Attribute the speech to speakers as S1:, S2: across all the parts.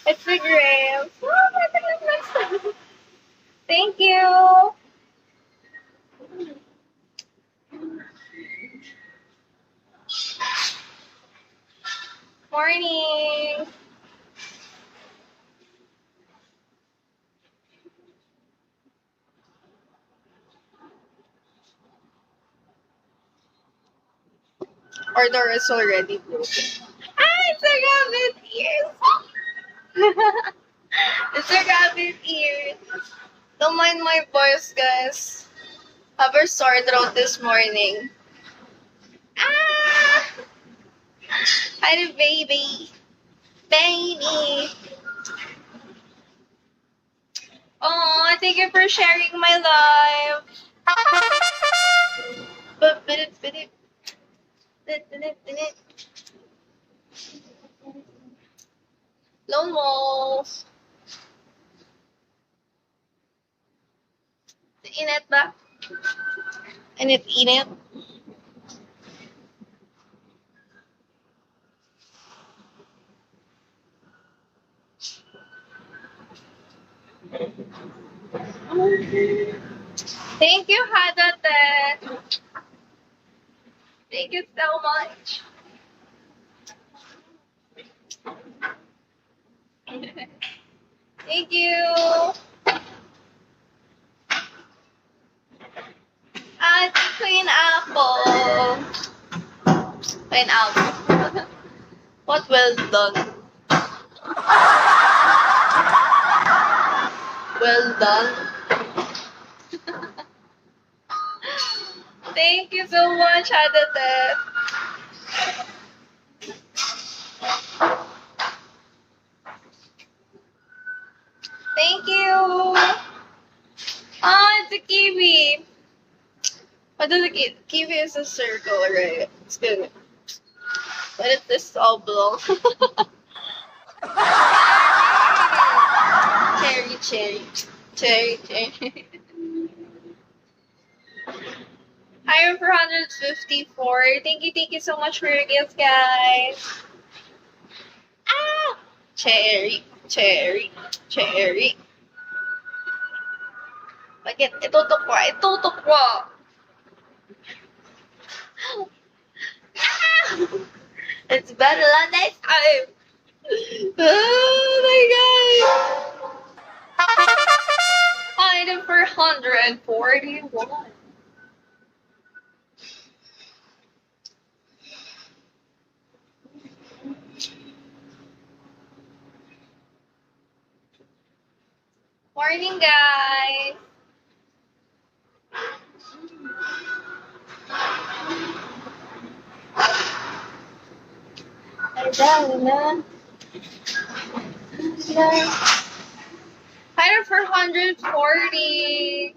S1: It's the grapes. Oh my goodness. Thank you. Morning. Our door is already closed. Ah, it's a rabbit ears. It's a rabbit ears. Don't mind my voice, guys. Have a sore throat this morning. Ah! Hi, baby. Baby. Oh, thank you for sharing my life. Lone wolf. Init ba? Init. Thank you, Hadate. Thank you so much. Thank you. At Queen Apple. Queen Apple. What well done. Well done. Thank you so much, Hadate. Thank you. Oh, it's a kiwi. What is a kiwi? Kiwi is a circle, right? It's good. But it's this oblong. Cherry. I am 454. Thank you so much for your gifts, guys. Ah! Cherry. Bakit? Itutok ko. It's better than next time. Oh my god. Item 441. Morning, guys. Item 440.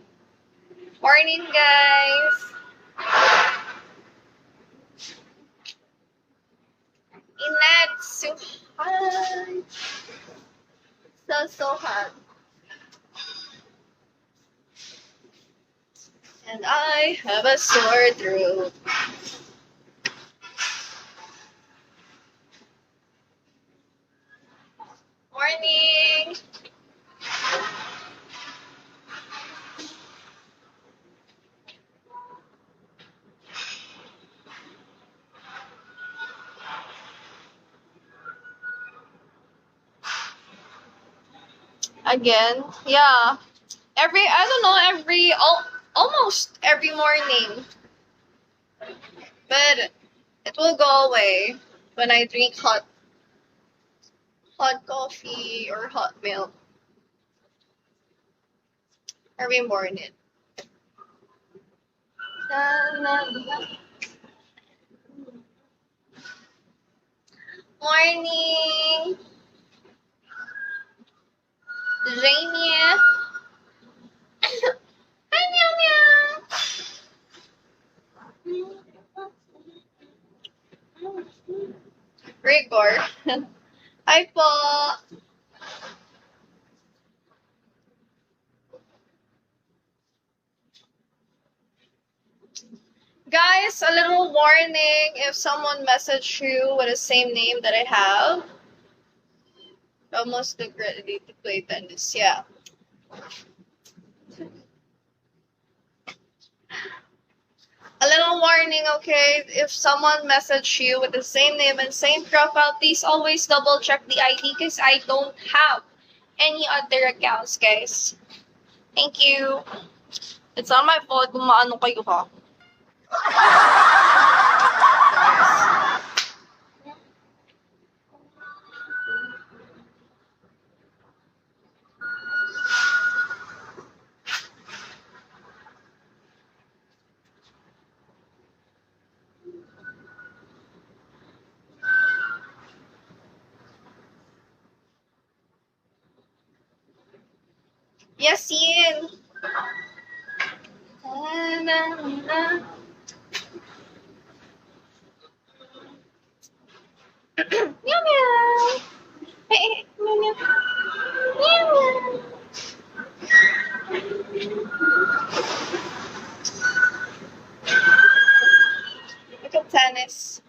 S1: Morning, guys. It's so hot. So hot. And I have a sore throat. Morning. Again, yeah. Almost every morning. But it will go away when I drink hot coffee or hot milk every morning. Morning, Jamie. Hi, Meow Meow. Rigor. Hi po. Guys, a little warning if someone messaged you with the same name that I have. almost look ready to play tennis. Yeah. A little warning, okay? If someone messaged you with the same name and same profile, please always double check the ID because I don't have any other accounts, guys. Thank you. It's not my fault kung maano kayo ha. Yasin! Meow meow! Hey, meow meow! Meow meow! Look at tennis.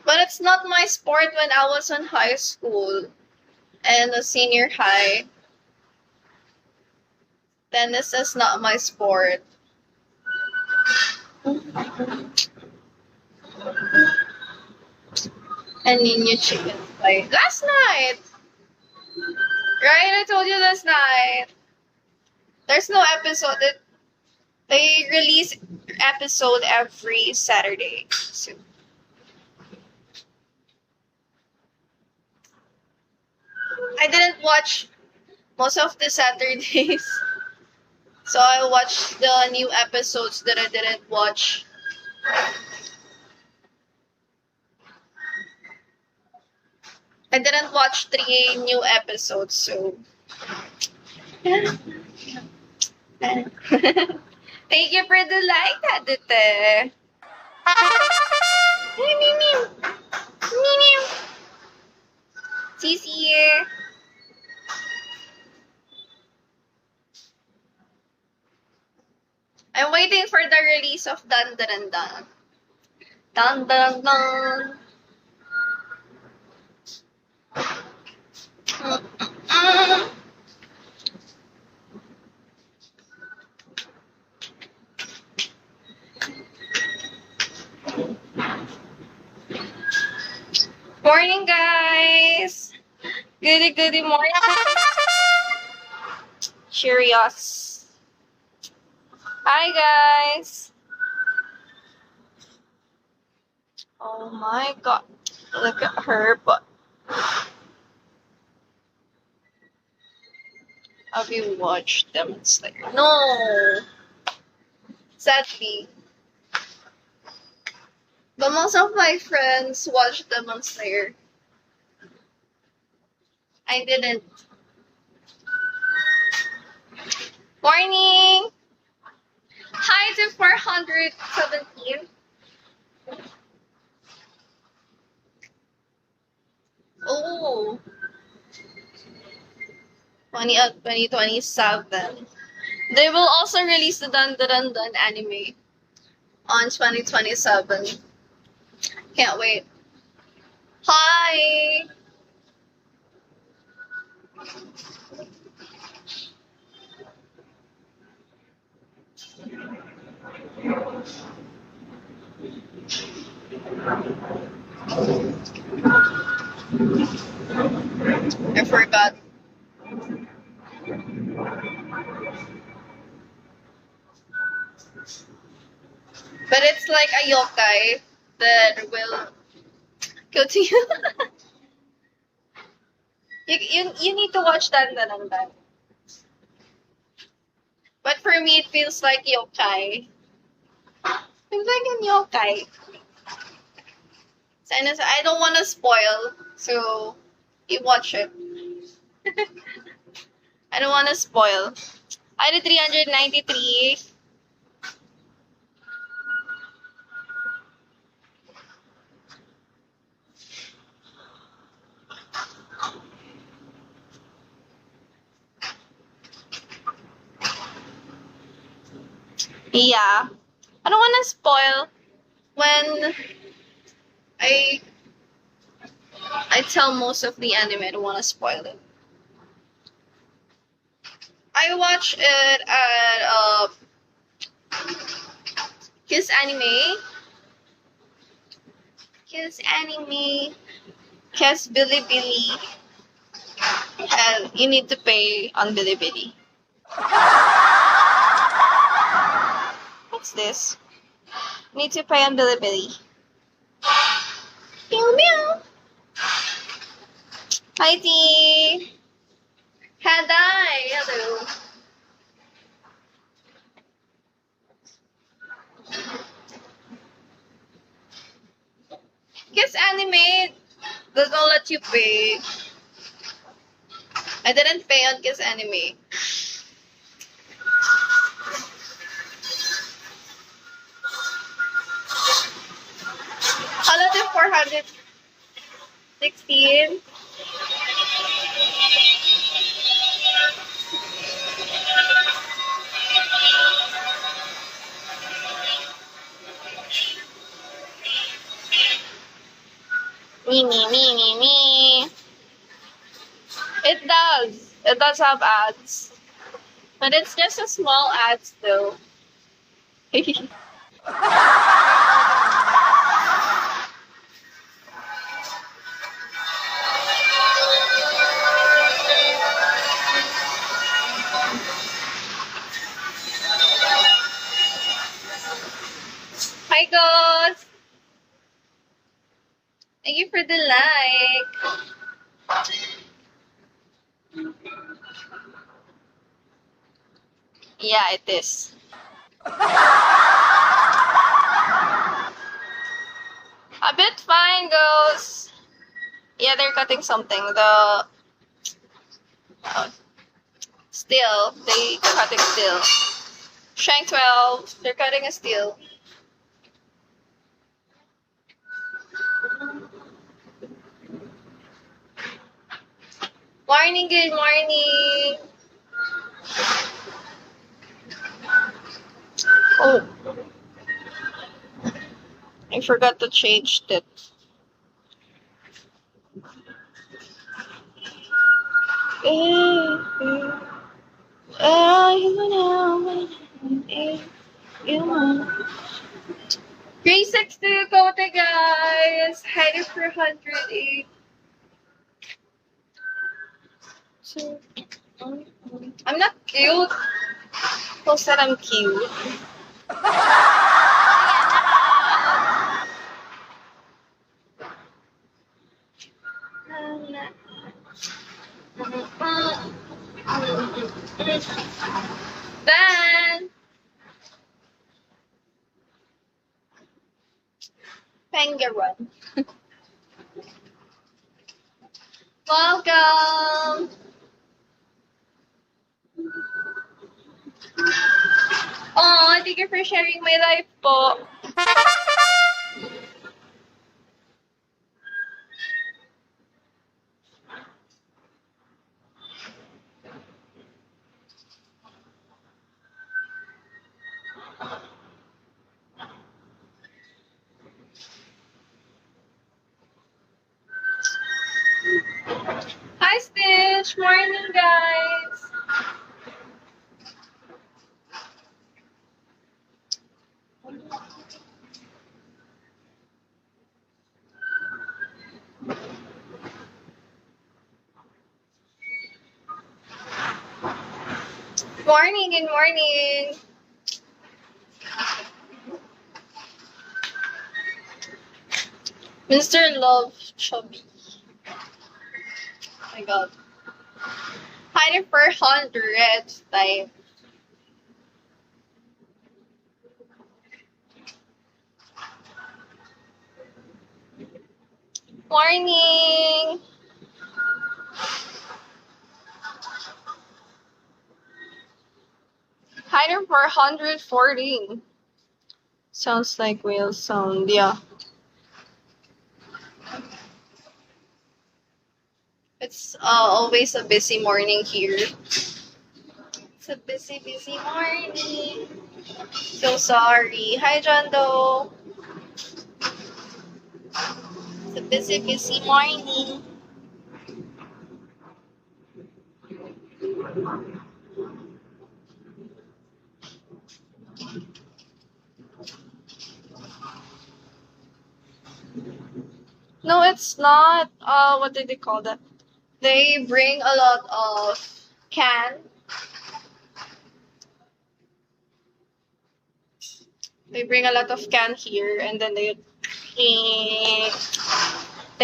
S1: But it's not my sport when I was in high school and a senior high. Tennis is not my sport. And Nino chicken fight. Last night! Right? I told you last night. There's no episode. They release episode every Saturday. So. I didn't watch most of the Saturdays. So I watched the new episodes that I didn't watch. I didn't watch 3 new episodes, so. Thank you for the like, Adite. Sisi. I'm waiting for the release of Dun Dun Dun. Dun Dun Dun. Morning, guys. Goody morning. Cheerios. Hi, guys. Oh my god. Look at her butt. Have you watched Demon Slayer? No. Sadly. But most of my friends watched Demon Slayer. I didn't. Morning! Hi to 417. Oh. 2027. They will also release the Dun Dun Dun anime on 2027. Can't wait. Hi! I forgot. But it's like a yokai that will go to you. You need to watch Dun Dun Dun. But for me, it feels like yokai. Feels like a yokai. So I don't want to spoil, so you watch it. I don't want to spoil. I did 393. Yeah. I don't want to spoil when I I tell most of the anime. I don't want to spoil it. I watch it at Kiss Anime. Kiss Anime. Kiss Bilibili. And you need to pay on Bilibili. What's this? Need to pay on Bilibili. Meow meow. Hi T. Hadai. Hello. Kiss Anime doesn't let you pay. I didn't pay on Kiss Anime. Hello to 416. Me. It does. It does have ads. But it's just a small ads though. Hi guys. Thank you for the like. Yeah, it is. A bit fine, girls. Yeah, they're cutting something. Steel. They cutting steel. Shank 12. They're cutting a steel. Morning, good morning. Oh. I forgot to change it. Grade 6 to Kote, guys. Headed for 108. So, I'm not cute. Who said I'm cute? Then, Penguin. Welcome. Oh, thank you for sharing my life po. Hi, Stitch. Morning, guys. Morning, good morning. Mr. Love Chubby. Oh my god. Hiding for 100 time. Morning. Hiding for 114. Sounds like whale sound, yeah. It's always a busy morning here. It's a busy morning. So sorry. Hi, John Doe. It's a busy, busy morning. No, it's not. What did they call that? They bring a lot of can. They bring a lot of can here, and then they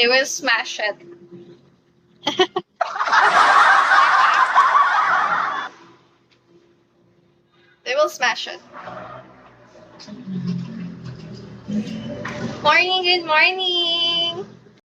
S1: will smash it. They will smash it. Morning, good morning.